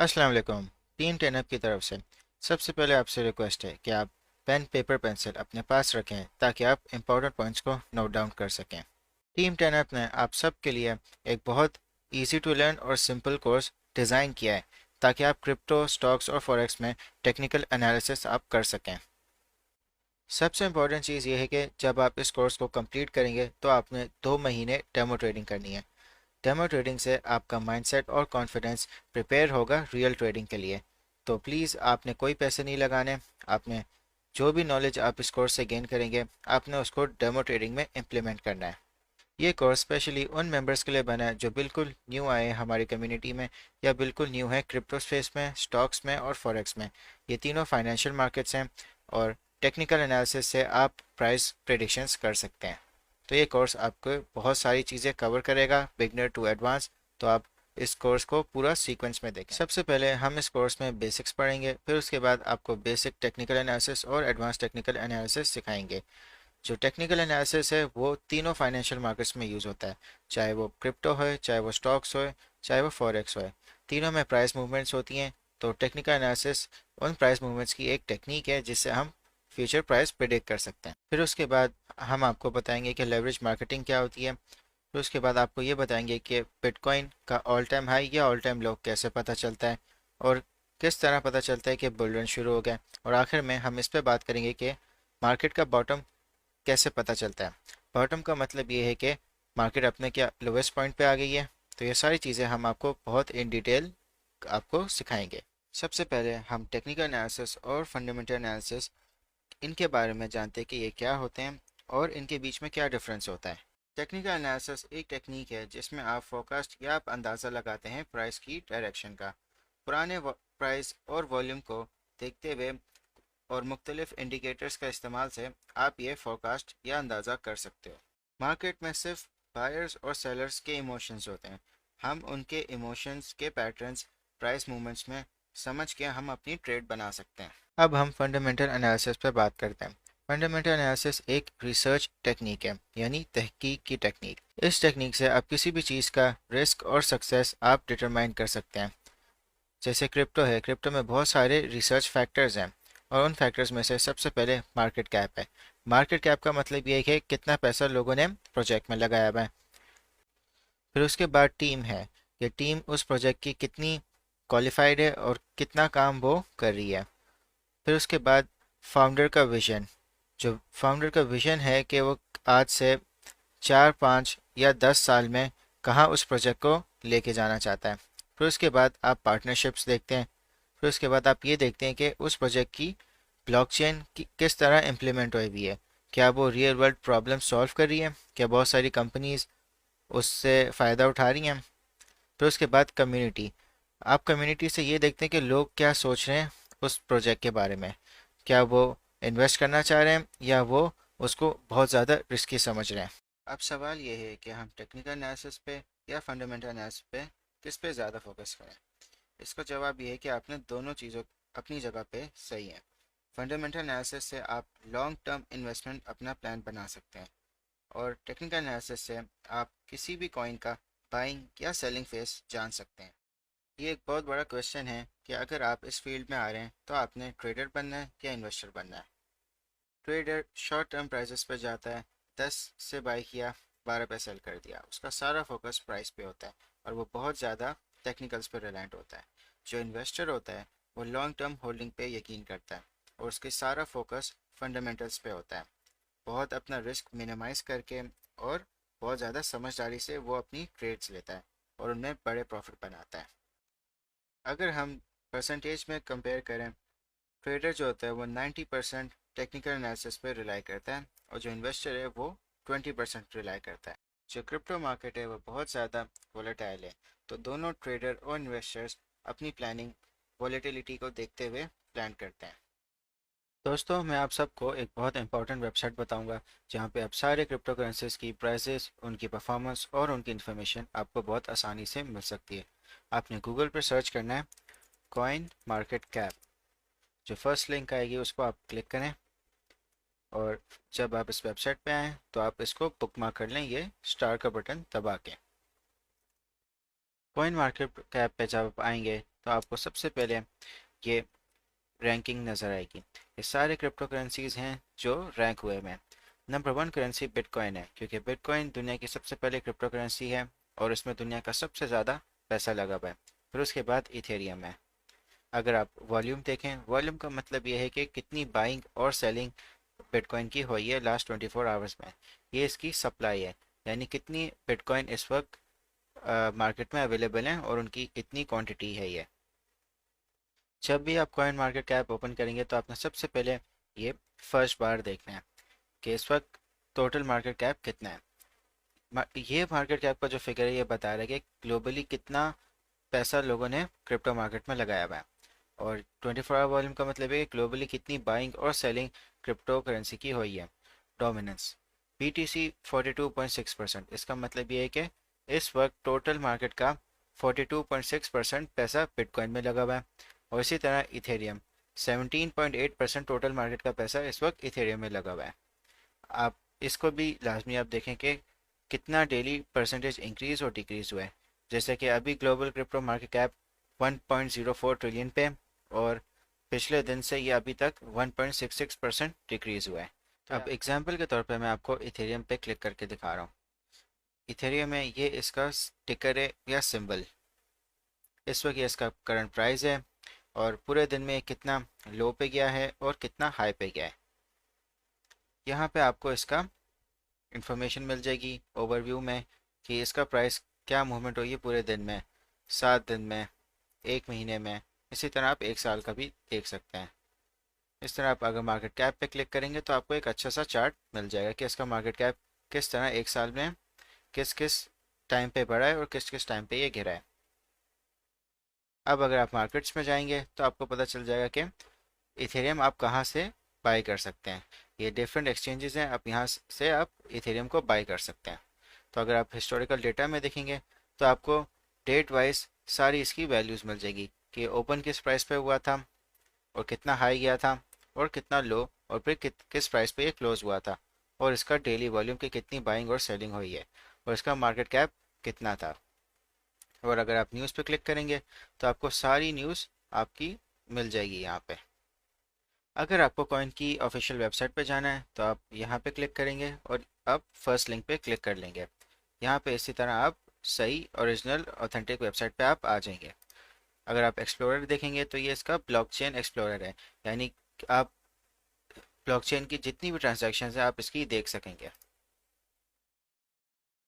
अस्सलाम वालेकुम। टीम टेनअप की तरफ से सबसे पहले आपसे रिक्वेस्ट है कि आप पेन पेपर पेंसिल अपने पास रखें ताकि आप इंपॉर्टेंट पॉइंट्स को नोट डाउन कर सकें। टीम टेनअप ने आप सब के लिए एक बहुत इजी टू लर्न और सिंपल कोर्स डिज़ाइन किया है ताकि आप क्रिप्टो स्टॉक्स और फॉरेक्स में टेक्निकल एनालिसिस आप कर सकें। सबसे इम्पोर्टेंट चीज़ ये है कि जब आप इस कोर्स को कंप्लीट करेंगे तो आपने 2 महीने डेमो ट्रेडिंग करनी है। डेमो ट्रेडिंग से आपका माइंडसेट और कॉन्फिडेंस प्रिपेयर होगा रियल ट्रेडिंग के लिए। तो प्लीज़ आपने कोई पैसे नहीं लगाने। आपने जो भी नॉलेज आप इस कोर्स से गेन करेंगे आपने उसको डेमो ट्रेडिंग में इम्प्लीमेंट करना है। ये कोर्स स्पेशली उन मेंबर्स के लिए बना है जो बिल्कुल न्यू आए हैं हमारी कम्युनिटी में या बिल्कुल न्यू है क्रिप्टो स्पेस में, स्टॉक्स में और फॉरेक्स में। ये तीनों फाइनेंशियल मार्केट्स हैं और टेक्निकल एनालिसिस से आप प्राइस प्रेडिक्शंस कर सकते हैं। तो ये कोर्स आपको बहुत सारी चीज़ें कवर करेगा बिगनर टू एडवांस। तो आप इस कोर्स को पूरा सीक्वेंस में देखें। सबसे पहले हम इस कोर्स में बेसिक्स पढ़ेंगे, फिर उसके बाद आपको बेसिक टेक्निकल एनालिसिस और एडवांस टेक्निकल एनालिसिस सिखाएंगे। जो टेक्निकल एनालिसिस है वो तीनों फाइनेंशियल मार्केट्स में यूज़ होता है, चाहे वो क्रिप्टो हो, चाहे वो स्टॉक्स हो, चाहे वो फॉरेक्स हो। तीनों में प्राइस मूवमेंट्स होती हैं। तो टेक्निकल एनालिसिस उन प्राइस मूवमेंट्स की एक टेक्निक है जिससे हम फ्यूचर प्राइस प्रिडिक्ट कर सकते हैं। फिर उसके बाद हम आपको बताएंगे कि लेवरेज मार्केटिंग क्या होती है। फिर उसके बाद आपको ये बताएंगे कि बिटकॉइन का ऑल टाइम हाई या ऑल टाइम लो कैसे पता चलता है और किस तरह पता चलता है कि बुल रन शुरू हो गया। और आखिर में हम इस पे बात करेंगे कि मार्केट का बॉटम कैसे पता चलता है। बॉटम का मतलब ये है कि मार्केट अपने क्या लोवेस्ट पॉइंट पे आ गई है। तो ये सारी चीज़ें हम आपको बहुत इन डिटेल आपको सिखाएंगे। सबसे पहले हम टेक्निकल एनालिसिस और फंडामेंटल एनालिसिस इनके बारे में जानते हैं कि ये क्या होते हैं और इनके बीच में क्या डिफरेंस होता है। टेक्निकल एनालिसिस एक टेक्निक है जिसमें आप फोरकास्ट या आप अंदाज़ा लगाते हैं प्राइस की डायरेक्शन का। पुराने प्राइस और वॉल्यूम को देखते हुए और मुख्तलिफ इंडिकेटर्स का इस्तेमाल से आप ये फोरकास्ट या अंदाज़ा कर सकते हो। मार्केट में सिर्फ बायर्स और सेलर्स के इमोशंस होते हैं। हम उनके इमोशंस के पैटर्न्स प्राइस मूवमेंट्स में समझ के हम अपनी ट्रेड बना सकते हैं। अब हम फंडामेंटल एनालिसिस पर बात करते हैं। फंडामेंटल एनालिसिस एक रिसर्च टेक्निक है, यानी तहकीक की टेक्निक। इस टेक्निक से आप किसी भी चीज़ का रिस्क और सक्सेस आप डिटरमाइन कर सकते हैं। जैसे क्रिप्टो है, क्रिप्टो में बहुत सारे रिसर्च फैक्टर्स हैं और उन फैक्टर्स में से सबसे पहले मार्केट कैप है। मार्केट कैप का मतलब ये है कि कितना पैसा लोगों ने प्रोजेक्ट में लगाया हुआ है। फिर उसके बाद टीम है कि टीम उस प्रोजेक्ट की कितनी क्वालिफाइड है और कितना काम वो कर रही है। फिर उसके बाद फाउंडर का विजन, जो फाउंडर का विजन है कि वो आज से 4, 5 या 10 साल में कहाँ उस प्रोजेक्ट को लेके जाना चाहता है। फिर उसके बाद आप पार्टनरशिप्स देखते हैं। फिर उसके बाद आप ये देखते हैं कि उस प्रोजेक्ट की ब्लॉकचेन की किस तरह इम्प्लीमेंट हुई हुई है। क्या वो रियल वर्ल्ड प्रॉब्लम सॉल्व कर रही है, क्या बहुत सारी कंपनीज उससे फ़ायदा उठा रही हैं। फिर उसके बाद कम्युनिटी, आप कम्युनिटी से ये देखते हैं कि लोग क्या सोच रहे हैं उस प्रोजेक्ट के बारे में। क्या वो इन्वेस्ट करना चाह रहे हैं या वो उसको बहुत ज़्यादा रिस्की समझ रहे हैं। अब सवाल ये है कि हम टेक्निकल एनालिसिस पे या फंडामेंटल एनालिसिस पे किस पे ज़्यादा फोकस करें। इसका जवाब ये है कि आपने दोनों चीज़ों अपनी जगह पे सही है। फंडामेंटल एनालिसिस से आप लॉन्ग टर्म इन्वेस्टमेंट अपना प्लान बना सकते हैं और टेक्निकल एनालिसिस से आप किसी भी कॉइन का बाइंग या सेलिंग फेस जान सकते हैं। ये एक बहुत बड़ा क्वेश्चन है कि अगर आप इस फील्ड में आ रहे हैं तो आपने ट्रेडर बनना है या इन्वेस्टर बनना है। ट्रेडर शॉर्ट टर्म प्राइसेस पर जाता है, 10 से बाई किया, 12 पे सेल कर दिया, उसका सारा फोकस प्राइस पे होता है और वो बहुत ज़्यादा टेक्निकल्स पे रिलायंट होता है। जो इन्वेस्टर होता है वो लॉन्ग टर्म होल्डिंग पे यकीन करता है और उसके सारा फोकस फंडामेंटल्स पे होता है। बहुत अपना रिस्क मिनिमाइज करके और बहुत ज़्यादा समझदारी से वो अपनी ट्रेड्स लेता है और उनमें बड़े प्रॉफिट बनाता है। अगर हम परसेंटेज में कंपेयर करें, ट्रेडर जो होता है वो 90% टेक्निकल एनालिसिस पे रिलाई करता है और जो इन्वेस्टर है वो 20% रिलाई करता है। जो क्रिप्टो मार्केट है वो बहुत ज़्यादा वोलेटाइल है, तो दोनों ट्रेडर और इन्वेस्टर्स अपनी प्लानिंग वोलेटिलिटी को देखते हुए प्लान करते हैं। दोस्तों, मैं आप सबको एक बहुत इंपॉर्टेंट वेबसाइट बताऊंगा जहां पे आप सारे क्रिप्टो करेंसीज की प्राइसेस, उनकी परफॉर्मेंस और उनकी इन्फॉर्मेशन आपको बहुत आसानी से मिल सकती है। आपने गूगल पर सर्च करना है कॉइन मार्केट कैप। जो फर्स्ट लिंक आएगी उसको आप क्लिक करें और जब आप इस वेबसाइट पे आएँ तो आप इसको बुकमार्क कर लें, ये स्टार का बटन दबा के। कॉइन मार्केट कैप पे जब आप आएंगे तो आपको सबसे पहले ये रैंकिंग नज़र आएगी। ये सारे क्रिप्टो करेंसीज हैं जो रैंक हुए हैं। नंबर 1 करेंसी बिटकॉइन है, क्योंकि बिटकॉइन दुनिया की सबसे पहले क्रिप्टो करेंसी है और इसमें दुनिया का सबसे ज़्यादा पैसा लगा हुआ है। फिर उसके बाद इथेरियम है। अगर आप वॉल्यूम देखें, वॉल्यूम का मतलब ये है कि कितनी बाइंग और सेलिंग बिटकॉइन की हुई है लास्ट 24 आवर्स में। ये इसकी सप्लाई है, यानी कितनी बिटकॉइन इस वक्त मार्केट में अवेलेबल हैं और उनकी इतनी क्वांटिटी है ये। जब भी आप कॉइन मार्केट कैप ओपन करेंगे तो आपने सबसे पहले ये फर्स्ट बार देखना है कि इस वक्त टोटल मार्केट कैप कितना है। ये मार्केट कैप का जो फिगर है ये बता रहा है कि ग्लोबली कितना पैसा लोगों ने क्रिप्टो मार्केट में लगाया हुआ है। और 24 आवर वॉल्यूम का मतलब है कि ग्लोबली कितनी बाइंग और सेलिंग क्रिप्टो करेंसी की हुई है। डोमिनेंस BTC 42.6%, इसका मतलब ये है कि इस वक्त टोटल मार्केट का 42.6% पैसा बिटकॉइन में लगा हुआ है। और इसी तरह इथेरियम 17.8% टोटल मार्केट का पैसा इस वक्त इथेरियम में लगा हुआ है। आप इसको भी लाजमी आप देखें कि कितना डेली परसेंटेज इंक्रीज और डिक्रीज हुआ है। जैसे कि अभी global crypto market cap 1.04 trillion पे, और पिछले दिन से ये अभी तक 1.66% डिक्रीज हुआ है। तो अब एग्जांपल के तौर पे मैं आपको इथेरियम पे क्लिक करके दिखा रहा हूँ। इथेरियम में ये इसका टिकर है या सिंबल। इस वक्त ये इसका करंट प्राइस है और पूरे दिन में कितना लो पे गया है और कितना हाई पे गया है। यहाँ पे आपको इसका इंफॉर्मेशन मिल जाएगी ओवरव्यू में कि इसका प्राइस क्या मूवमेंट हुई है पूरे दिन में, 7 दिन में, 1 महीने में। इसी तरह आप 1 साल का भी देख सकते हैं। इस तरह आप अगर मार्केट कैप पे क्लिक करेंगे तो आपको एक अच्छा सा चार्ट मिल जाएगा कि इसका मार्केट कैप किस तरह 1 साल में किस किस टाइम पे बढ़ा है और किस किस टाइम पे ये गिरा है। अब अगर आप मार्केट्स में जाएंगे तो आपको पता चल जाएगा कि इथेरियम आप कहाँ से बाई कर सकते हैं। ये डिफरेंट एक्सचेंजेस हैं, आप यहाँ से आप इथेरियम को बाई कर सकते हैं। तो अगर आप हिस्टोरिकल डेटा में देखेंगे तो आपको डेट वाइज सारी इसकी वैल्यूज़ मिल जाएगी कि ओपन किस प्राइस पे हुआ था और कितना हाई गया था और कितना लो, और फिर किस प्राइस पे ये क्लोज हुआ था, और इसका डेली वॉल्यूम की कितनी बाइंग और सेलिंग हुई है, और इसका मार्केट कैप कितना था। और अगर आप न्यूज़ पे क्लिक करेंगे तो आपको सारी न्यूज़ आपकी मिल जाएगी यहाँ पे। अगर आपको कॉइन की ऑफिशियल वेबसाइट पे जाना है तो आप यहाँ पे क्लिक करेंगे और आप फर्स्ट लिंक पे क्लिक कर लेंगे। यहाँ पे इसी तरह आप सही ओरिजिनल ऑथेंटिक वेबसाइट पे आप आ जाएंगे। अगर आप एक्सप्लोरर देखेंगे तो ये इसका ब्लॉकचेन एक्सप्लोरर है, यानी आप ब्लॉकचेन की जितनी भी ट्रांजैक्शंस हैं आप इसकी देख सकेंगे।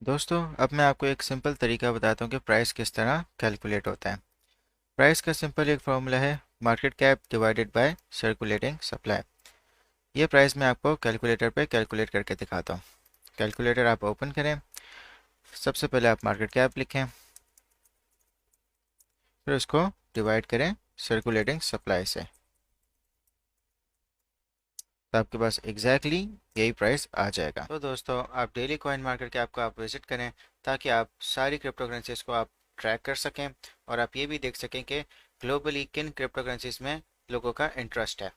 दोस्तों अब मैं आपको एक सिंपल तरीका बताता हूँ कि प्राइस किस तरह कैलकुलेट होता है। प्राइस का सिंपल एक फॉर्मूला है, market cap divided by circulating supply. ये प्राइस मैं आपको कैलकुलेटर पे कैलकुलेट करके दिखाता हूँ। कैलकुलेटर आप ओपन करें, सबसे पहले आप मार्केट कैप लिखें, फिर उसको डिवाइड करें सर्कुलेटिंग सप्लाई से, तो आपके पास एग्जैक्टली यही प्राइस आ जाएगा। तो दोस्तों आप डेली कॉइन मार्केट कैप को आप विजिट करें ताकि आप सारी क्रिप्टो करेंसीज को आप ट्रैक कर सकें और आप ये भी देख सकें कि ग्लोबली किन क्रिप्टो करेंसीज में लोगों का इंटरेस्ट है।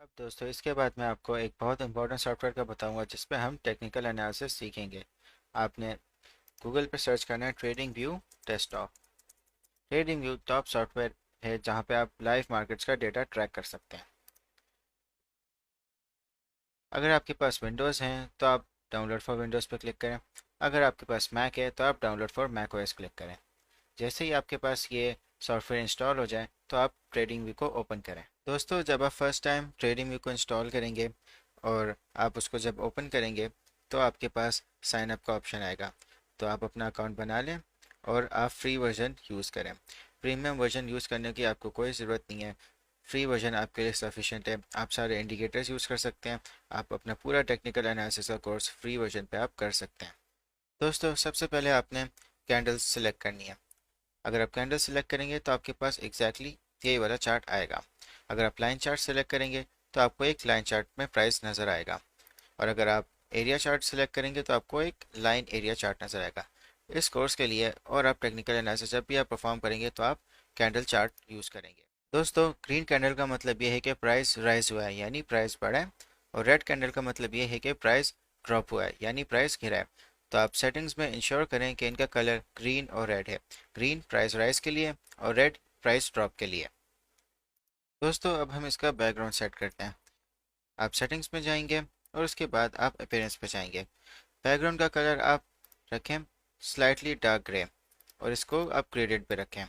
अब दोस्तों इसके बाद मैं आपको एक बहुत इंपॉर्टेंट सॉफ्टवेयर का बताऊंगा जिस पे हम टेक्निकल एनालिसिस सीखेंगे। आपने गूगल पे सर्च करना है trading view desktop. Trading view top software है जहां पे आप लाइव मार्केट्स का डेटा ट्रैक कर सकते हैं। अगर आपके पास विंडोज़ हैं तो आप डाउनलोड फॉर विंडोज़ पर क्लिक करें। अगर आपके पास मैक है तो आप download for Mac OS click करें। जैसे ही आपके पास ये सॉफ्टवेयर इंस्टॉल हो जाए तो आप ट्रेडिंग व्यू को ओपन करें। दोस्तों जब आप फर्स्ट टाइम ट्रेडिंग व्यू को इंस्टॉल करेंगे और आप उसको जब ओपन करेंगे तो आपके पास साइन अप का ऑप्शन आएगा। तो आप अपना अकाउंट बना लें और आप फ्री वर्जन यूज़ करें। प्रीमियम वर्जन यूज़ करने की आपको कोई ज़रूरत नहीं है। फ्री वर्जन आपके लिए सफिशेंट है। आप सारे इंडिकेटर्स यूज़ कर सकते हैं। आप अपना पूरा टेक्निकल एनालिसिस का कोर्स फ्री वर्जन पे आप कर सकते हैं। दोस्तों सबसे पहले आपने कैंडल्स सेलेक्ट करनी है। अगर आप कैंडल सेलेक्ट करेंगे तो आपके पास एग्जैक्टली यही वाला चार्ट आएगा। अगर आप लाइन चार्ट सेलेक्ट करेंगे तो आपको एक लाइन चार्ट में प्राइस नज़र आएगा। और अगर आप एरिया चार्ट सेलेक्ट करेंगे तो आपको एक लाइन एरिया चार्ट नज़र आएगा। इस कोर्स के लिए और आप टेक्निकल एनालिसिस जब भी आप परफॉर्म करेंगे तो आप कैंडल चार्ट यूज़ करेंगे। दोस्तों ग्रीन कैंडल का मतलब ये है कि प्राइस राइज हुआ है यानी प्राइस बढ़ा है, और रेड कैंडल का मतलब ये है कि प्राइस ड्रॉप हुआ है यानी प्राइस गिरा है। तो आप सेटिंग्स में इंश्योर करें कि इनका कलर ग्रीन और रेड है। ग्रीन प्राइस राइज के लिए और रेड प्राइस ड्रॉप के लिए। दोस्तों अब हम इसका बैकग्राउंड सेट करते हैं। आप सेटिंग्स में जाएंगे और उसके बाद आप अपीयरेंस पे जाएंगे। बैकग्राउंड का कलर आप रखें स्लाइटली डार्क ग्रे और इसको आप ग्रेडेड पे रखें।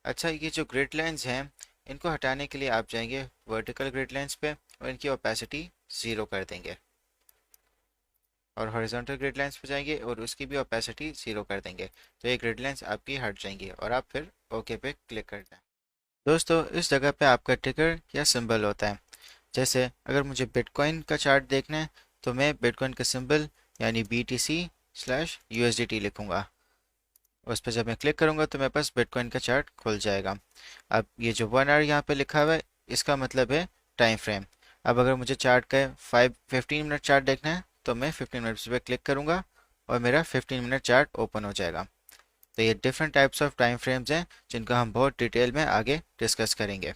अच्छा, ये जो ग्रिड लाइंस हैं इनको हटाने के लिए आप जाएंगे वर्टिकल ग्रिड लाइंस पे और इनकी ओपेसिटी 0 कर देंगे, और हॉरिजॉन्टल ग्रिड लाइंस पे जाएंगे और उसकी भी ओपेसिटी 0 कर देंगे। तो ये ग्रिड लाइंस आपकी हट जाएंगी और आप फिर ओके पे क्लिक कर दें। दोस्तों इस जगह पे आपका टिकर या सिंबल होता है। जैसे अगर मुझे बिटकॉइन का चार्ट देखना है तो मैं बिटकॉइन का सिंबल यानी BTC/USDT लिखूंगा। उस पर जब मैं क्लिक करूंगा तो मेरे पास बिटकॉइन का चार्ट खुल जाएगा। अब ये जो 1 आवर यहाँ पे लिखा हुआ है इसका मतलब है टाइम फ्रेम। अब अगर मुझे चार्ट का 15 मिनट चार्ट देखना है तो मैं 15 मिनट्स पे क्लिक करूंगा और मेरा 15 मिनट चार्ट ओपन हो जाएगा। तो ये different types of time frames हैं जिनको हम बहुत डिटेल में आगे डिस्कस करेंगे।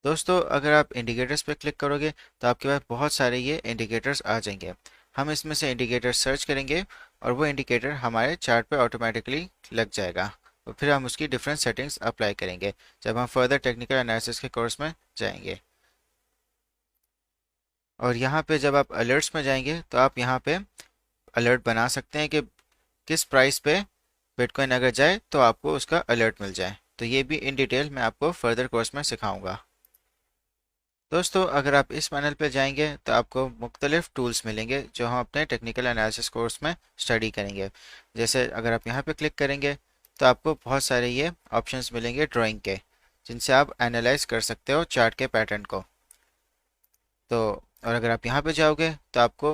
दोस्तों अगर आप इंडिकेटर्स पे क्लिक करोगे तो आपके पास बहुत सारे ये इंडिकेटर्स आ जाएंगे। हम इसमें से इंडिकेटर सर्च करेंगे और वो इंडिकेटर हमारे चार्ट पे ऑटोमेटिकली लग जाएगा और फिर हम उसकी डिफरेंट सेटिंग्स अप्लाई करेंगे जब हम फर्दर टेक्निकल एनालिसिस के कोर्स में जाएंगे। और यहाँ पे जब आप अलर्ट्स में जाएंगे तो आप यहाँ पे अलर्ट बना सकते हैं कि किस प्राइस पे बिटकॉइन अगर जाए तो आपको उसका अलर्ट मिल जाए। तो ये भी इन डिटेल मैं आपको फर्दर कोर्स में सिखाऊंगा। दोस्तों अगर आप इस पैनल पे जाएंगे तो आपको मुख्तलिफ टूल्स मिलेंगे जो हम अपने टेक्निकल एनालिसिस कोर्स में स्टडी करेंगे। जैसे अगर आप यहाँ पे क्लिक करेंगे तो आपको बहुत सारे ये ऑप्शंस मिलेंगे ड्राइंग के, जिनसे आप एनालाइज कर सकते हो चार्ट के पैटर्न को। तो और अगर आप यहाँ पे जाओगे तो आपको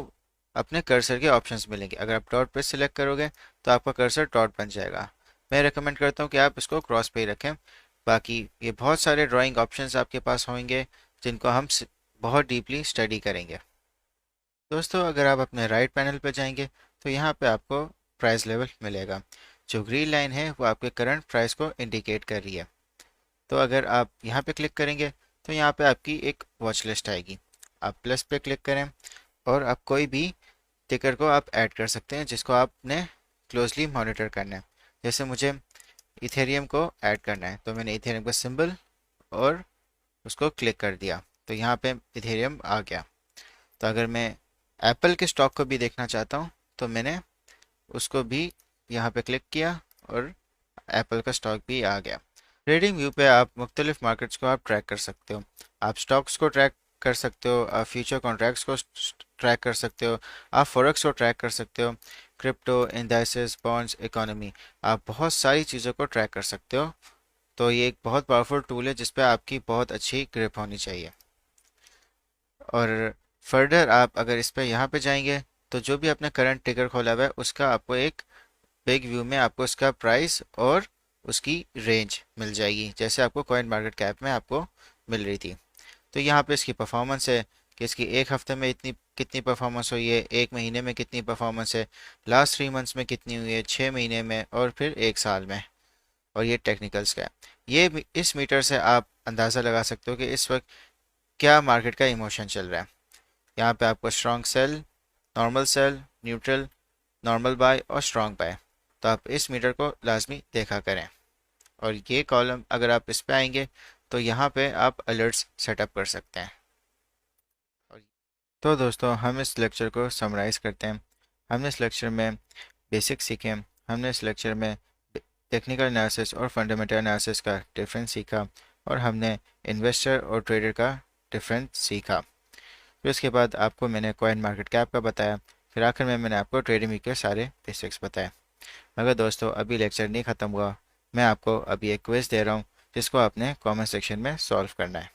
अपने कर्सर के ऑप्शंस मिलेंगे। अगर आप डॉट पे सिलेक्ट करोगे तो आपका कर्सर डॉट बन जाएगा। मैं रेकमेंड करता हूँ कि आप इसको क्रॉस पे ही रखें। बाकी ये बहुत सारे ड्राइंग ऑप्शंस आपके पास होंगे जिनको हम बहुत डीपली स्टडी करेंगे। दोस्तों अगर आप अपने राइट पैनल पर जाएंगे तो यहाँ पे आपको प्राइस लेवल मिलेगा। जो ग्रीन लाइन है वो आपके करंट प्राइस को इंडिकेट कर रही है। तो अगर आप यहाँ पे क्लिक करेंगे तो यहाँ पे आपकी एक वॉच लिस्ट आएगी। आप प्लस पे क्लिक करें और आप कोई भी टिकर को आप ऐड कर सकते हैं जिसको आपने क्लोजली मॉनिटर करना है। जैसे मुझे इथेरियम को ऐड करना है तो मैंने इथेरियम का सिंबल और उसको क्लिक कर दिया तो यहाँ पे इथेरियम आ गया। तो अगर मैं एप्पल के स्टॉक को भी देखना चाहता हूँ तो मैंने उसको भी यहाँ पे क्लिक किया और एप्पल का स्टॉक भी आ गया। ट्रेडिंग व्यू पे आप मुख्तलिफ मार्केट्स को आप ट्रैक कर सकते हो। आप स्टॉक्स को ट्रैक कर सकते हो, आप फ्यूचर कॉन्ट्रैक्ट्स को ट्रैक कर सकते हो, आप फॉरेक्स को ट्रैक कर सकते हो, क्रिप्टो, इंडाइसेस, बॉन्ड्स, इकोनॉमी, आप बहुत सारी चीज़ों को ट्रैक कर सकते हो। तो ये एक बहुत पावरफुल टूल है जिस पे आपकी बहुत अच्छी ग्रिप होनी चाहिए। और फर्दर आप अगर इस पे यहाँ पे जाएंगे तो जो भी आपने करंट टिकर खोला हुआ है उसका आपको एक बिग व्यू में आपको उसका प्राइस और उसकी रेंज मिल जाएगी, जैसे आपको कॉइन मार्केट कैप में आपको मिल रही थी। तो यहाँ पे इसकी परफॉर्मेंस है कि इसकी एक हफ्ते में इतनी कितनी परफॉर्मेंस हुई है, एक महीने में कितनी परफॉर्मेंस है, लास्ट 3 मंथ्स में कितनी हुई है, 6 महीने में और फिर एक साल में। और ये टेक्निकल्स का है। इस मीटर से आप अंदाज़ा लगा सकते हो कि इस वक्त क्या मार्केट का इमोशन चल रहा है। यहाँ पे आपको strong sell, neutral, normal buy और स्ट्रॉन्ग बाय। तो आप इस मीटर को लाजमी देखा करें। और ये कॉलम अगर आप इस पे आएंगे तो यहाँ पे आप अलर्ट्स सेटअप कर सकते हैं। तो दोस्तों हम इस लेक्चर को समराइज़ करते हैं। हमने इस लेक्चर में बेसिक सीखे। हमने इस लेक्चर में टेक्निकल एनालिसिस और फंडामेंटल एनालिसिस का डिफरेंस सीखा और हमने इन्वेस्टर और ट्रेडर का डिफरेंस सीखा। फिर उसके बाद आपको मैंने कॉइन मार्केट कैप का बताया। फिर आखिर में मैंने आपको ट्रेडिंग के सारे बेसिक्स बताए। मगर दोस्तों अभी लेक्चर नहीं ख़त्म हुआ, मैं आपको अभी एक क्विज़ दे रहा हूँ जिसको आपने कमेंट सेक्शन में सॉल्व करना है।